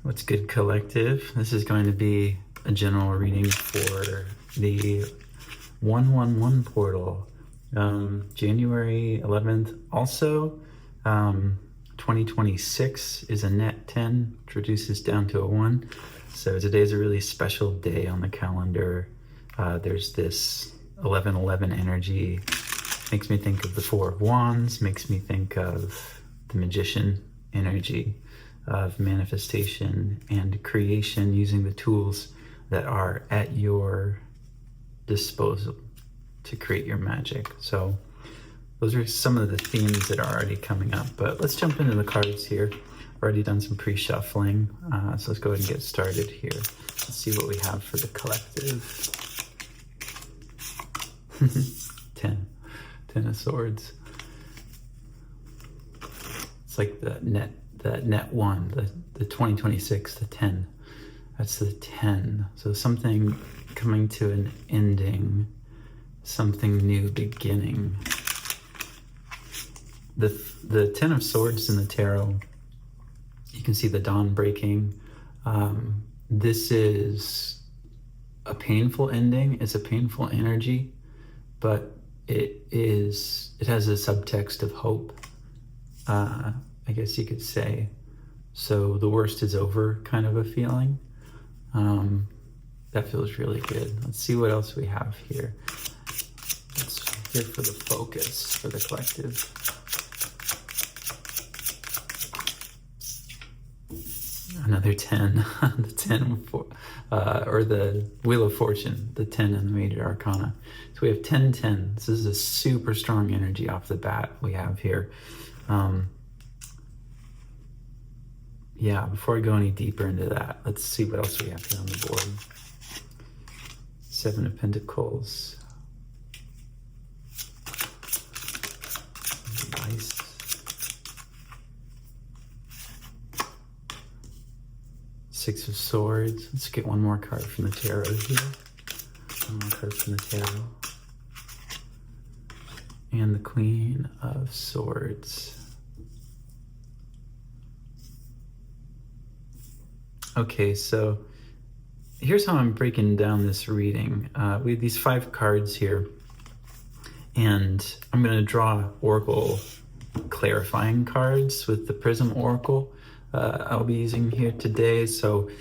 What's good, collective? This is going to be a general reading for the 111 portal, January 11th. Also, 2026 is a net 10, which reduces down to a 1. So today's a really special day on the calendar. There's this 1111 energy. Makes me think of the Four of Wands, makes me think of the Magician energy of manifestation and creation using the tools that are at your disposal to create your magic. So those are some of the themes that are already coming up, but let's jump into the cards here. Already done some pre-shuffling, so let's go ahead and get started here. Let's see what we have for the collective. 10 of Swords. It's like the net one, the 2026, the 10. That's the 10. So something coming to an ending, something new beginning. The 10 of Swords in the tarot, you can see the dawn breaking. This is a painful ending. It's a painful energy, but it has a subtext of hope, I guess you could say. So the worst is over kind of a feeling. That feels really good. Let's see what else we have here. Let's here for the focus for the collective. Another 10, the 10, or the Wheel of Fortune, the 10 in the Major Arcana. So we have 10-10. This is a super strong energy off the bat we have here. Yeah, before I go any deeper into that, let's see what else we have here on the board. 7 of Pentacles. Nice. 6 of Swords. Let's get one more card from the tarot here. One more card from the tarot. And the Queen of Swords. Okay, so here's how I'm breaking down this reading. We have these 5 cards here, and I'm going to draw Oracle clarifying cards with the Prism Oracle I'll be using here today. So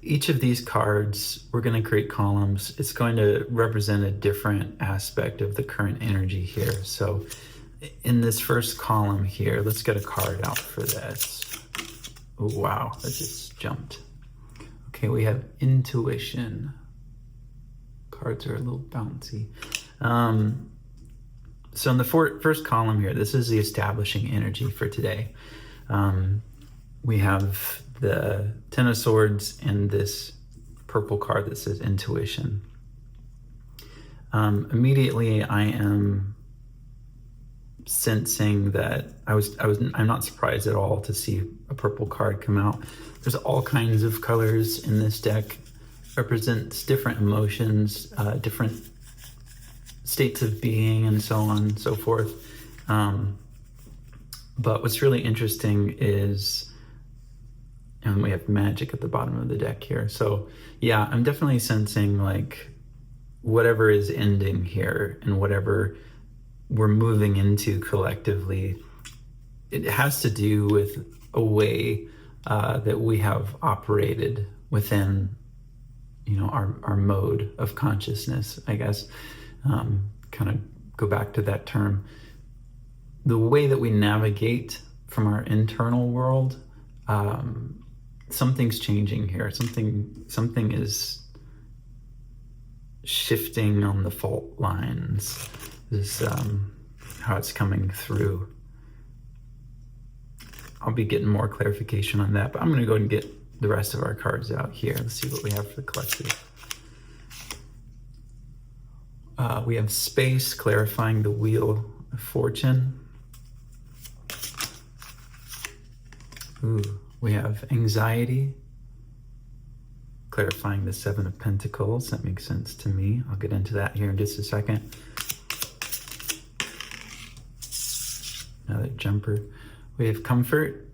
each of these cards, we're going to create columns. It's going to represent a different aspect of the current energy here. So in this first column here, let's get a card out for this. Oh, wow, that just jumped. Okay, we have Intuition. Cards are a little bouncy. So in the first column here, this is the establishing energy for today. We have the 10 of Swords and this purple card that says Intuition. Immediately I am sensing that I'm not surprised at all to see a purple card come out. There's all kinds of colors in this deck, represents different emotions, different states of being, and so on and so forth. But what's really interesting is, and we have magic at the bottom of the deck here. So yeah, I'm definitely sensing like whatever is ending here and whatever we're moving into collectively, it has to do with a way that we have operated within, our mode of consciousness, I guess. Kind of go back to that term. The way that we navigate from our internal world, something's changing here. Something is shifting on the fault lines. This how it's coming through. I'll be getting more clarification on that, but I'm going to go ahead and get the rest of our cards out here. Let's see what we have for the collective. We have Space, clarifying the Wheel of Fortune. Ooh, we have Anxiety, clarifying the 7 of Pentacles. That makes sense to me. I'll get into that here in just a second. Another jumper. We have Comfort,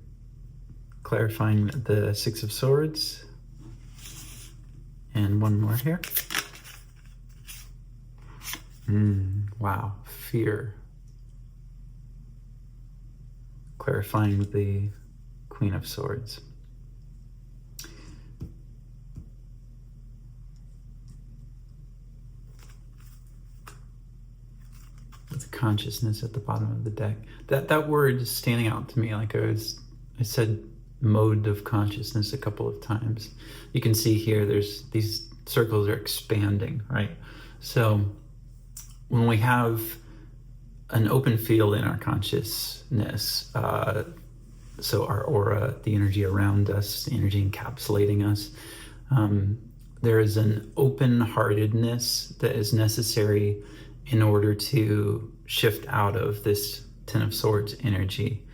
clarifying the Six of Swords. And one more here. Wow, fear. Clarifying the Queen of Swords. With consciousness at the bottom of the deck. That word is standing out to me. Like I said mode of consciousness a couple of times. You can see here there's these circles are expanding, right? So when we have an open field in our consciousness, so our aura, the energy around us, the energy encapsulating us, there is an open-heartedness that is necessary in order to shift out of this Ten of Swords energy.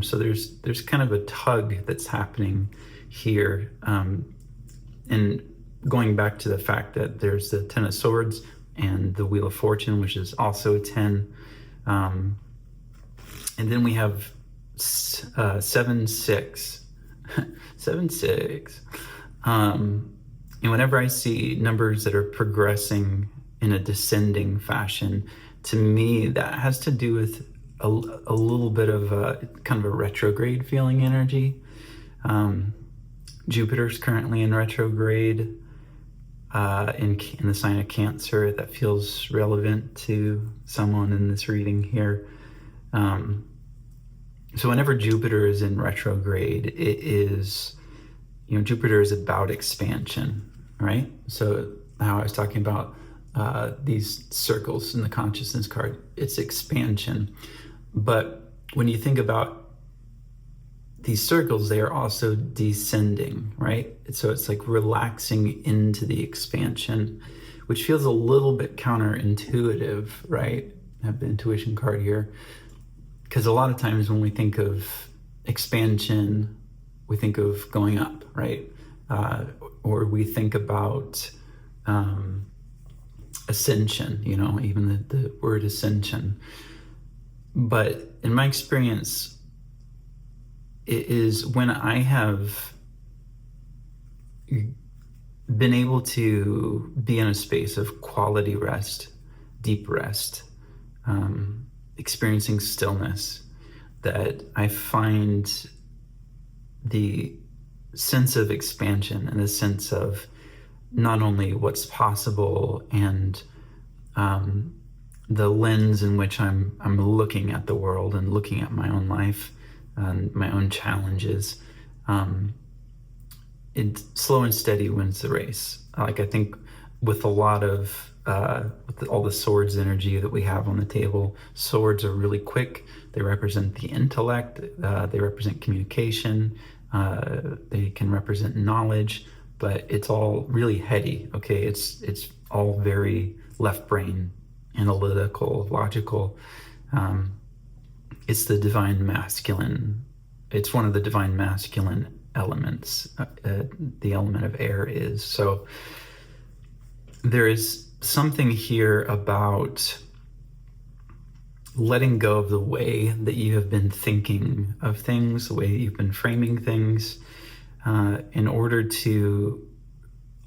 So there's kind of a tug that's happening here. And going back to the fact that there's the Ten of Swords and the Wheel of Fortune, which is also a 10. And then we have 7-6. 7-6. And whenever I see numbers that are progressing in a descending fashion, to me, that has to do with a little bit of a kind of a retrograde feeling energy. Jupiter's currently in retrograde in the sign of Cancer. That feels relevant to someone in this reading here. So whenever Jupiter is in retrograde, it is, Jupiter is about expansion, right? So how I was talking about these circles in the consciousness card, it's expansion. But when you think about these circles, they are also descending, right? So it's like relaxing into the expansion, which feels a little bit counterintuitive, right? I have the intuition card here. Because a lot of times when we think of expansion, we think of going up, right? Or we think about ascension, even the word ascension. But in my experience, it is when I have been able to be in a space of quality rest, deep rest, experiencing stillness, that I find the sense of expansion and the sense of not only what's possible and the lens in which I'm looking at the world and looking at my own life and my own challenges. Slow and steady wins the race. Like I think with a lot of with all the swords energy that we have on the table, swords are really quick. They represent the intellect. They represent communication. They can represent knowledge, but it's all really heady. Okay, it's all very left brain, analytical, logical. It's the divine masculine. It's one of the divine masculine elements. The element of air is. So there is something here about letting go of the way that you have been thinking of things, the way that you've been framing things, in order to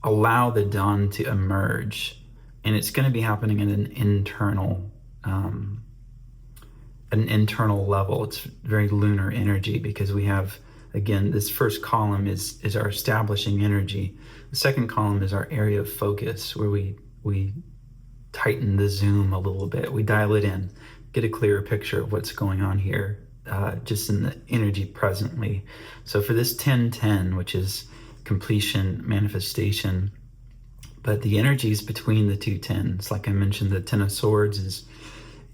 allow the dawn to emerge. And it's going to be happening at an internal level. It's very lunar energy because we have, again, this first column is our establishing energy. The second column is our area of focus, where we tighten the zoom a little bit. We dial it in, get a clearer picture of what's going on here, just in the energy presently. So for this 10-10, which is completion, manifestation, but the energies between the two tens, like I mentioned, the Ten of Swords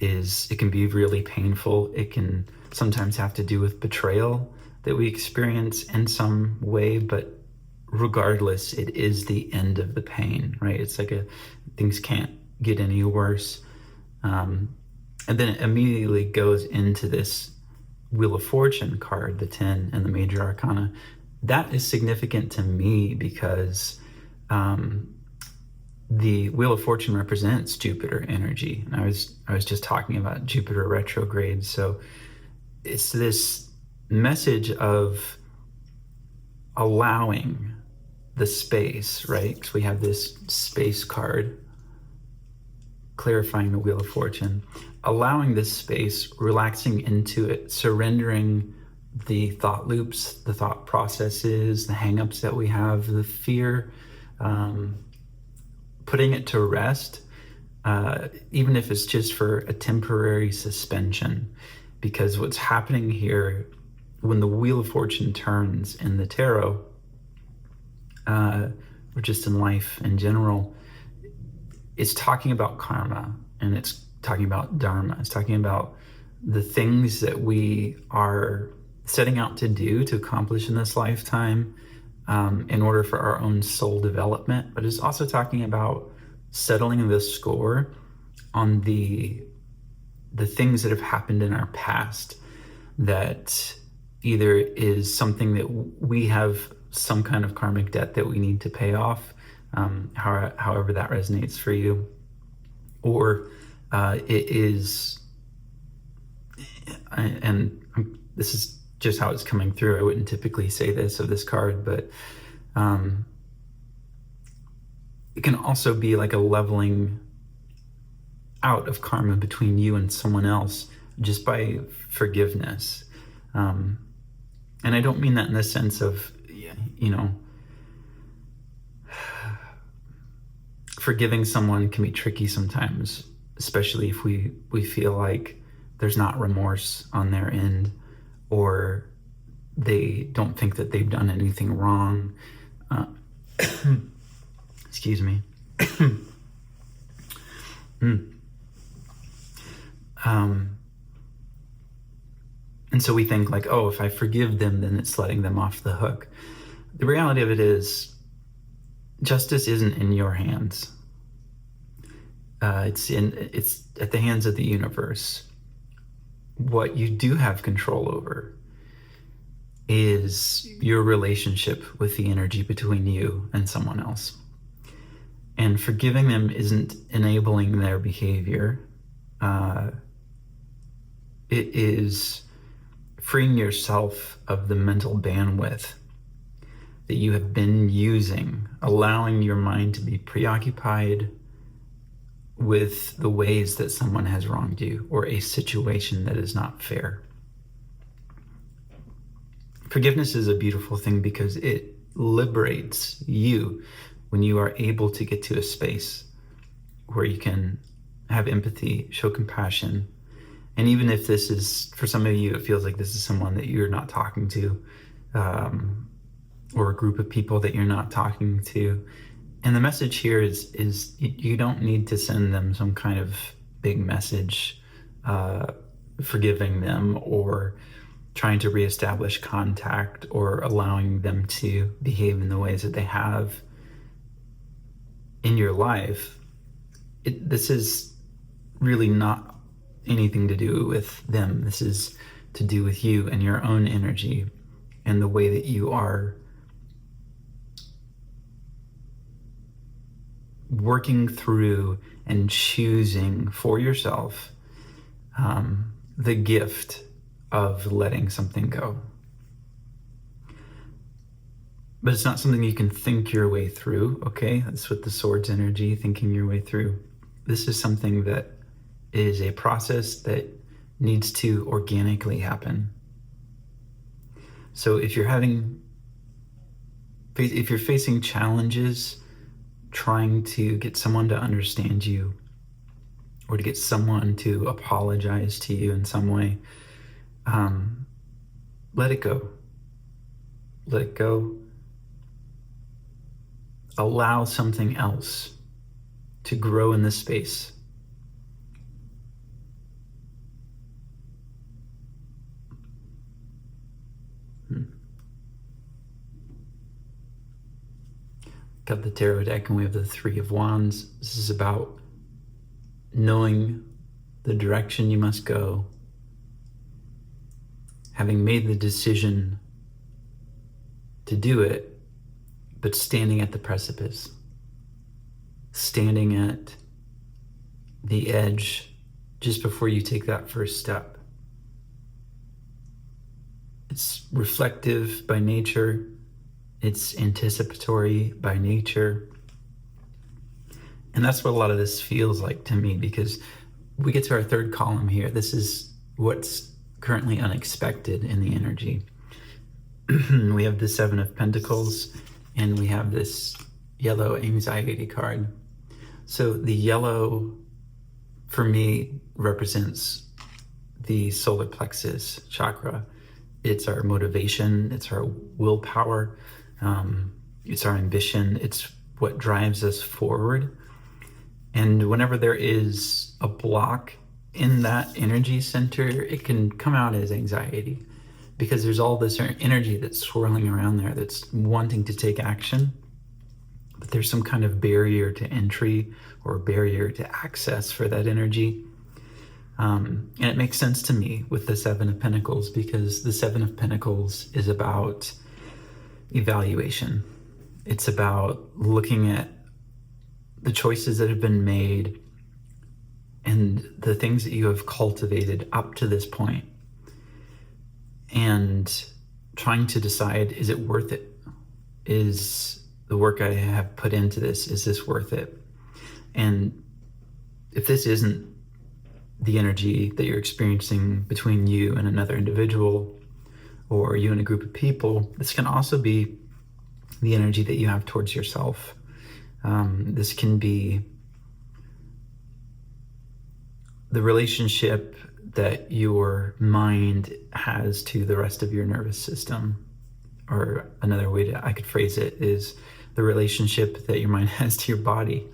is it can be really painful. It can sometimes have to do with betrayal that we experience in some way, but regardless, it is the end of the pain, right? It's like things can't get any worse. And then it immediately goes into this Wheel of Fortune card, the 10 and the Major Arcana. That is significant to me because the Wheel of Fortune represents Jupiter energy. And I was just talking about Jupiter retrograde. So it's this message of allowing the space, right? Because we have this space card clarifying the Wheel of Fortune, allowing this space, relaxing into it, surrendering the thought loops, the thought processes, the hangups that we have, the fear, putting it to rest, even if it's just for a temporary suspension. Because what's happening here, when the Wheel of Fortune turns in the tarot, or just in life in general, it's talking about karma, and it's talking about dharma. It's talking about the things that we are setting out to do, to accomplish in this lifetime, in order for our own soul development. But it's also talking about settling the score on the things that have happened in our past, that either is something that we have some kind of karmic debt that we need to pay off, however that resonates for you, or it is, and this is just how it's coming through. I wouldn't typically say this of this card, but it can also be like a leveling out of karma between you and someone else just by forgiveness. And I don't mean that in the sense of, forgiving someone can be tricky sometimes, especially if we feel like there's not remorse on their end, or they don't think that they've done anything wrong. Excuse me. And so we think like, oh, if I forgive them, then it's letting them off the hook. The reality of it is, justice isn't in your hands. It's at the hands of the universe. What you do have control over is your relationship with the energy between you and someone else. And forgiving them isn't enabling their behavior. It is freeing yourself of the mental bandwidth that you have been using, allowing your mind to be preoccupied with the ways that someone has wronged you or a situation that is not fair. Forgiveness is a beautiful thing because it liberates you when you are able to get to a space where you can have empathy, show compassion. And even if this is, for some of you, it feels like this is someone that you're not talking to, or a group of people that you're not talking to. And the message here is you don't need to send them some kind of big message, forgiving them or trying to reestablish contact or allowing them to behave in the ways that they have in your life. This is really not anything to do with them. This is to do with you and your own energy and the way that you are working through and choosing for yourself the gift of letting something go. But it's not something you can think your way through, okay? That's with the Swords energy, thinking your way through. This is something that is a process that needs to organically happen. So if you're facing challenges trying to get someone to understand you or to get someone to apologize to you in some way, let it go. Let it go. Allow something else to grow in this space. Got the tarot deck and we have the Three of Wands. This is about knowing the direction you must go, having made the decision to do it, but standing at the precipice, standing at the edge just before you take that first step. It's reflective by nature. It's anticipatory by nature. And that's what a lot of this feels like to me, because we get to our third column here. This is what's currently unexpected in the energy. We have the Seven of Pentacles, and we have this yellow anxiety card. So the yellow, for me, represents the solar plexus chakra. It's our motivation, it's our willpower, it's our ambition, it's what drives us forward. And whenever there is a block in that energy center, it can come out as anxiety, because there's all this energy that's swirling around there that's wanting to take action, but there's some kind of barrier to entry or barrier to access for that energy. And it makes sense to me with the Seven of Pentacles, because the Seven of Pentacles is about evaluation. It's about looking at the choices that have been made and the things that you have cultivated up to this point, and trying to decide, is it worth it? Is the work I have put into this, is this worth it? And if this isn't the energy that you're experiencing between you and another individual, or you and a group of people, this can also be the energy that you have towards yourself. This can be the relationship that your mind has to the rest of your nervous system. Or another way I could phrase it is the relationship that your mind has to your body.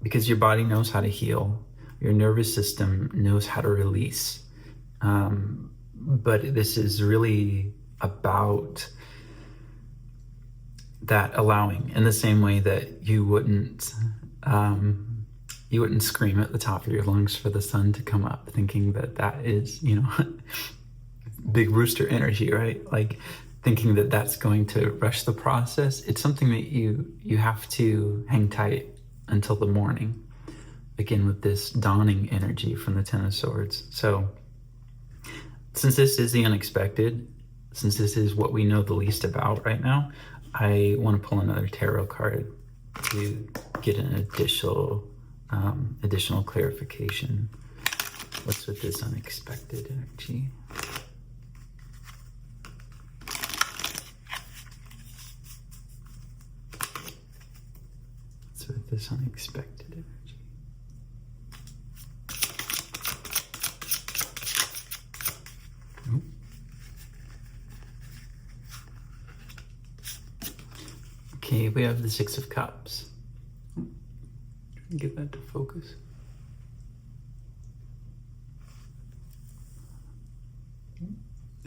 Because your body knows how to heal. Your nervous system knows how to release. But this is really about that allowing, in the same way that you wouldn't scream at the top of your lungs for the sun to come up, thinking that is, big rooster energy, right? Like thinking that that's going to rush the process. It's something that you have to hang tight until the morning. Again, with this dawning energy from the Ten of Swords. So since this is the unexpected, since this is what we know the least about right now, I want to pull another tarot card to get an additional clarification. What's with this unexpected energy? What's with this unexpected energy? Okay, we have the Six of Cups. Get that to focus.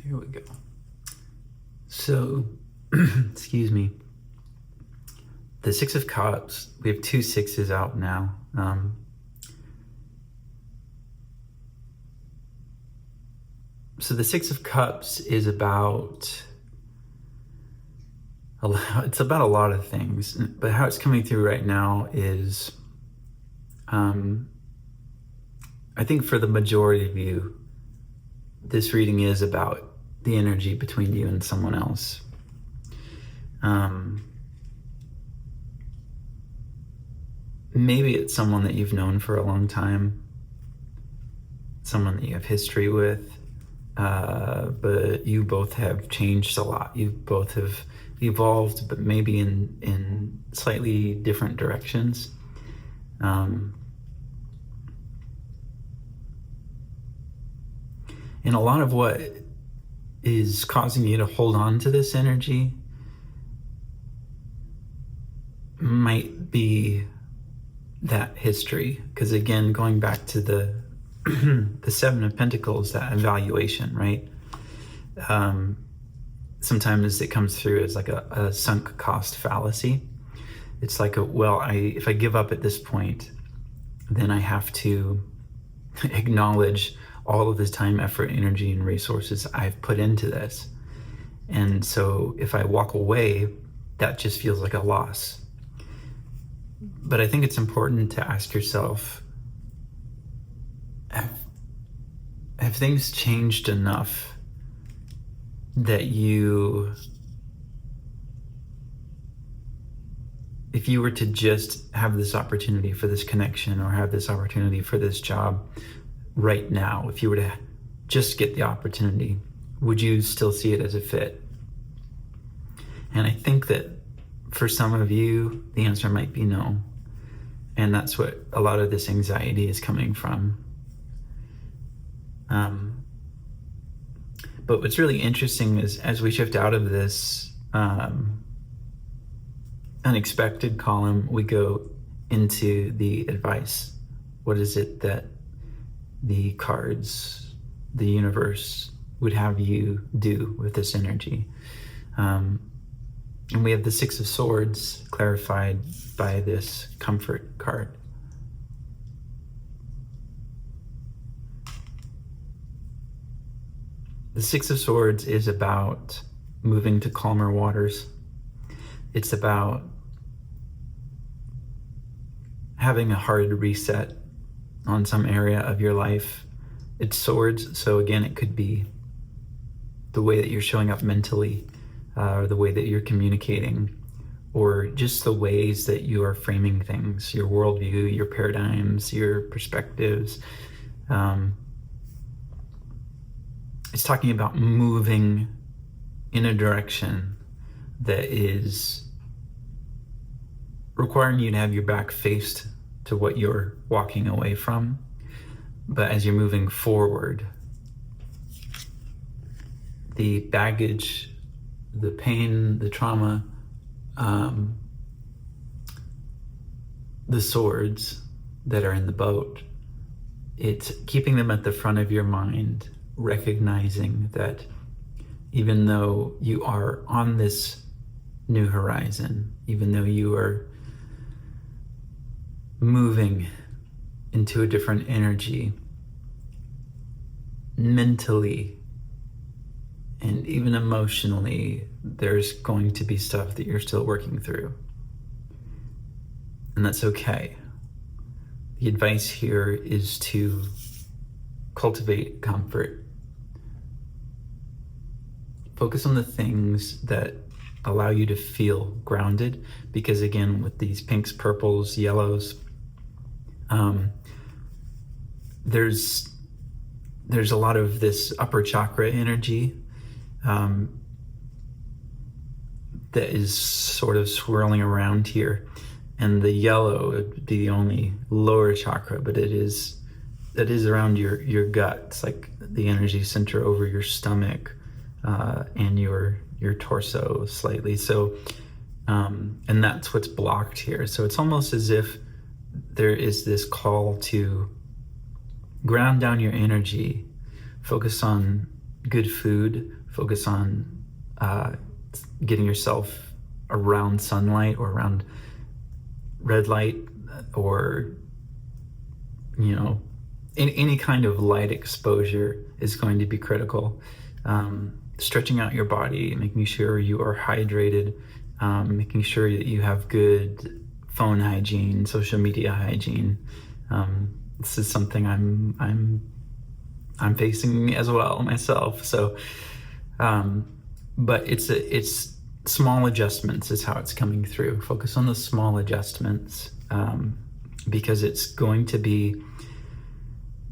There we go. So, excuse me. The Six of Cups, we have two sixes out now. So the Six of Cups is about it's about a lot of things, but how it's coming through right now is, I think for the majority of you, this reading is about the energy between you and someone else. Maybe it's someone that you've known for a long time, someone that you have history with, but you both have changed a lot. You both have evolved, but maybe in slightly different directions. And a lot of what is causing you to hold on to this energy might be that history. Because again, going back to the the Seven of Pentacles, that evaluation, right? Sometimes it comes through as like a sunk cost fallacy. It's like, if I give up at this point, then I have to acknowledge all of this time, effort, energy, and resources I've put into this. And so if I walk away, that just feels like a loss. But I think it's important to ask yourself, have things changed enough that you if you were to just have this opportunity for this connection or have this opportunity for this job right now, if you were to just get the opportunity, would you still see it as a fit? And I think that for some of you, the answer might be no. And that's what a lot of this anxiety is coming from. But what's really interesting is as we shift out of this unexpected column, we go into the advice. What is it that the cards, the universe would have you do with this energy? And we have the Six of Swords clarified by this Comfort card. The Six of Swords is about moving to calmer waters. It's about having a hard reset on some area of your life. It's swords, so again, it could be the way that you're showing up mentally, or the way that you're communicating, or just the ways that you are framing things, your worldview, your paradigms, your perspectives. It's talking about moving in a direction that is requiring you to have your back faced to what you're walking away from. But as you're moving forward, the baggage, the pain, the trauma, the swords that are in the boat, it's keeping them at the front of your mind, recognizing that even though you are on this new horizon, even though you are moving into a different energy, mentally and even emotionally, there's going to be stuff that you're still working through. And that's okay. The advice here is to cultivate comfort. Focus on the things that allow you to feel grounded, because again, with these pinks, purples, yellows, there's a lot of this upper chakra energy that is sort of swirling around here, and the yellow would be the only lower chakra, but that is around your gut. It's like the energy center over your stomach and your torso slightly. So and that's what's blocked here. So it's almost as if there is this call to ground down your energy, focus on good food, focus on getting yourself around sunlight or around red light, or any kind of light exposure is going to be critical. Stretching out your body, making sure you are hydrated, making sure that you have good phone hygiene, social media hygiene. This is something I'm facing as well myself. So, but it's small adjustments is how it's coming through. Focus on the small adjustments, because it's going to be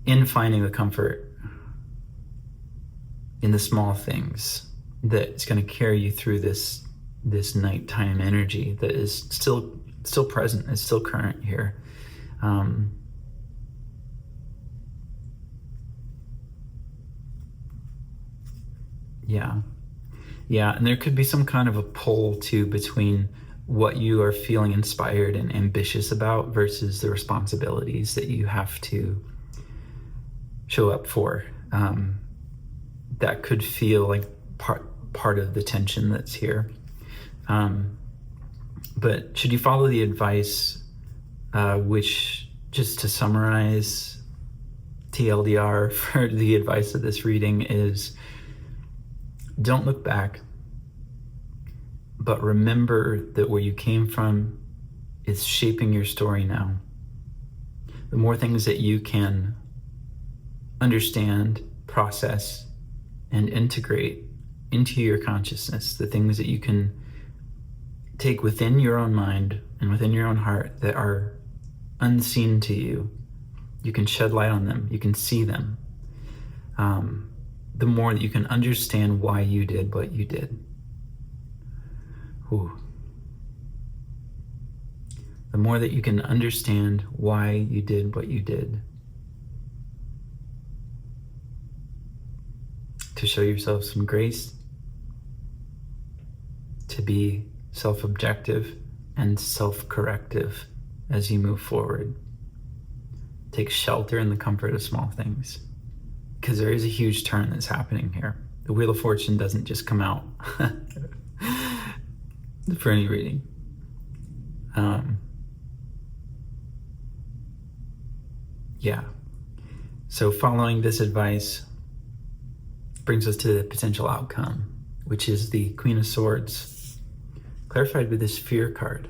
in finding the comfort in the small things that's going to carry you through this nighttime energy that is still present, is still current here. Yeah, and there could be some kind of a pull too between what you are feeling inspired and ambitious about versus the responsibilities that you have to show up for. That could feel like part of the tension that's here. But should you follow the advice, which, just to summarize, TLDR for the advice of this reading is, don't look back, but remember that where you came from is shaping your story now. The more things that you can understand, process, and integrate into your consciousness, the things that you can take within your own mind and within your own heart that are unseen to you. You can shed light on them. You can see them. The more that you can understand why you did what you did. Ooh. The more that you can understand why you did what you did. To show yourself some grace. To be self-objective and self-corrective as you move forward. Take shelter in the comfort of small things. Because there is a huge turn that's happening here. The Wheel of Fortune doesn't just come out for any reading. Yeah. So following this advice brings us to the potential outcome, which is the Queen of Swords, clarified with this Fear card.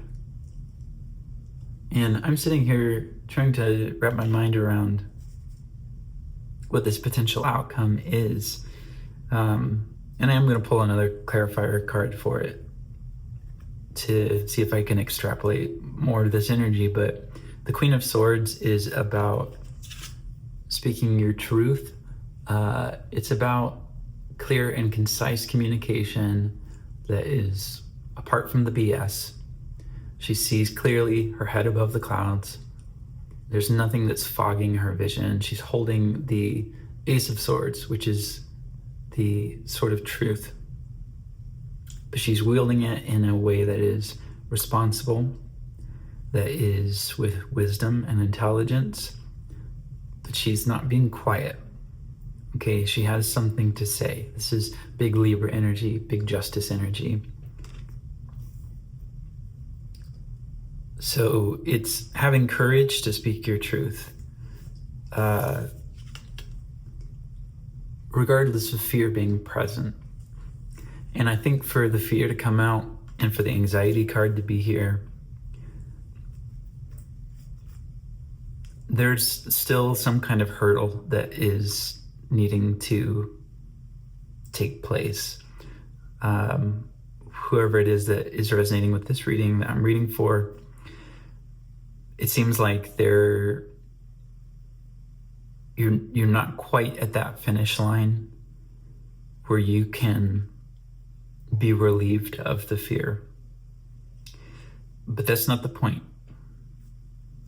And I'm sitting here trying to wrap my mind around what this potential outcome is. And I am going to pull another clarifier card for it to see if I can extrapolate more of this energy. But the Queen of Swords is about speaking your truth. It's about clear and concise communication that is apart from the BS. She sees clearly, her head above the clouds. There's nothing that's fogging her vision. She's holding the Ace of Swords, which is the sword of truth. But she's wielding it in a way that is responsible, that is with wisdom and intelligence. But she's not being quiet. Okay, she has something to say. This is big Libra energy, big Justice energy. So it's having courage to speak your truth, regardless of fear being present. And I think for the fear to come out and for the anxiety card to be here, there's still some kind of hurdle that is needing to take place. Whoever it is that is resonating with this reading that I'm reading for, it seems like you're not quite at that finish line where you can be relieved of the fear. But that's not the point.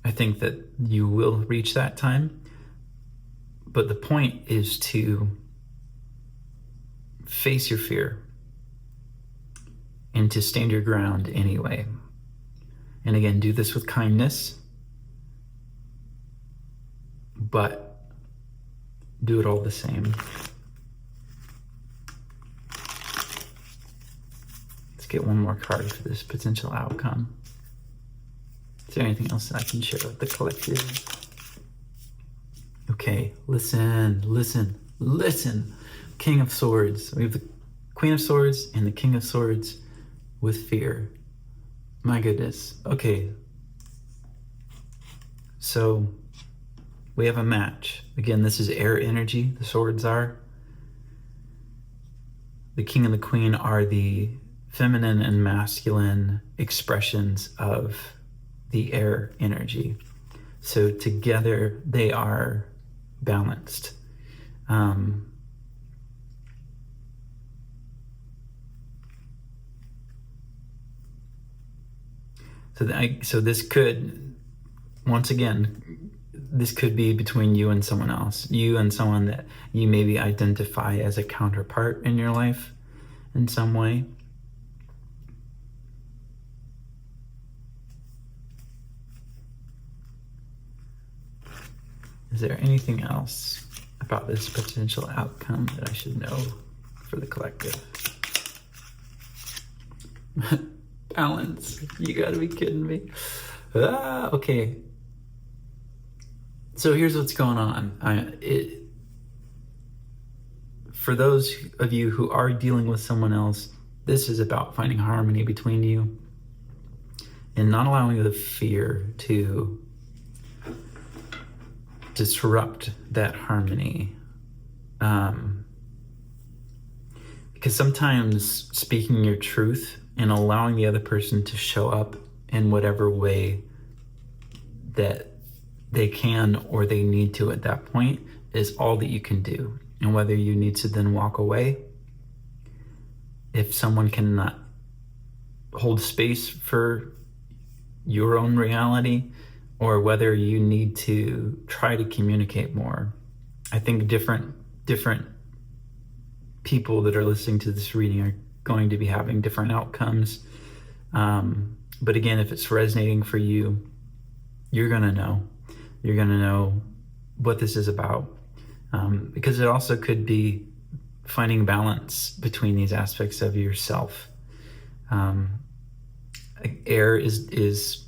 I think that you will reach that time, but the point is to face your fear and to stand your ground anyway. And again, do this with kindness, but do it all the same. Let's get one more card for this potential outcome. Is there anything else that I can share with the collective? Okay, listen. King of Swords. We have the Queen of Swords and the King of Swords with fear. My goodness. Okay. So we have a match. Again, this is air energy, the swords are. The King and the Queen are the feminine and masculine expressions of the air energy. So together they are balanced. So this could, once again, this could be between you and someone else. You and someone that you maybe identify as a counterpart in your life in some way. Is there anything else about this potential outcome that I should know for the collective? Balance. You gotta be kidding me. Okay. So here's what's going on. For those of you who are dealing with someone else, this is about finding harmony between you and not allowing the fear to disrupt that harmony. Because sometimes speaking your truth and allowing the other person to show up in whatever way that they can or they need to at that point is all that you can do. And whether you need to then walk away, if someone cannot hold space for your own reality, or whether you need to try to communicate more. I think different people that are listening to this reading are going to be having different outcomes. But again, if it's resonating for you, you're gonna know. You're gonna know what this is about. Because it also could be finding balance between these aspects of yourself. Air is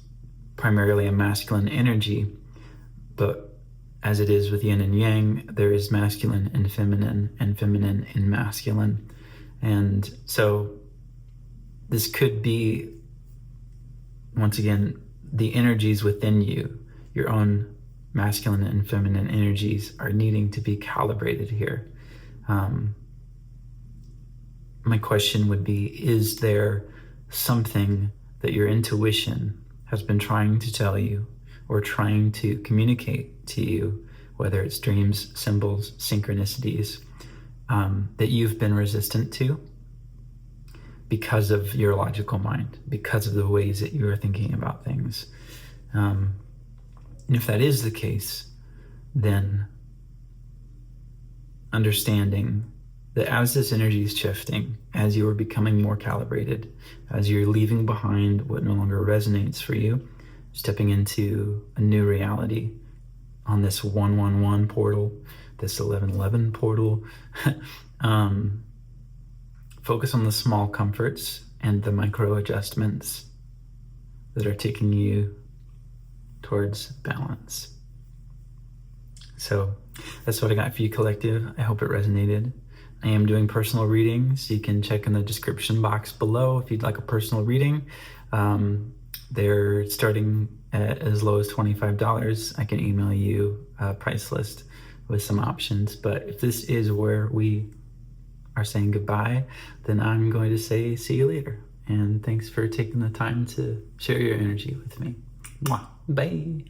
primarily a masculine energy, but as it is with yin and yang, there is masculine and feminine in masculine. And so this could be, once again, the energies within you, your own masculine and feminine energies are needing to be calibrated here. My question would be, is there something that your intuition has been trying to tell you or trying to communicate to you, whether it's dreams, symbols, synchronicities, that you've been resistant to because of your logical mind, because of the ways that you are thinking about things? And if that is the case, then understanding that as this energy is shifting, as you are becoming more calibrated, as you're leaving behind what no longer resonates for you, stepping into a new reality on this 111 portal, this 1111 portal, focus on the small comforts and the micro adjustments that are taking you towards balance. So that's what I got for you, collective. I hope it resonated. I am doing personal readings. You can check in the description box below if you'd like a personal reading. They're starting at as low as $25. I can email you a price list with some options. But if this is where we are saying goodbye, then I'm going to say see you later. And thanks for taking the time to share your energy with me. Mwah. Bye.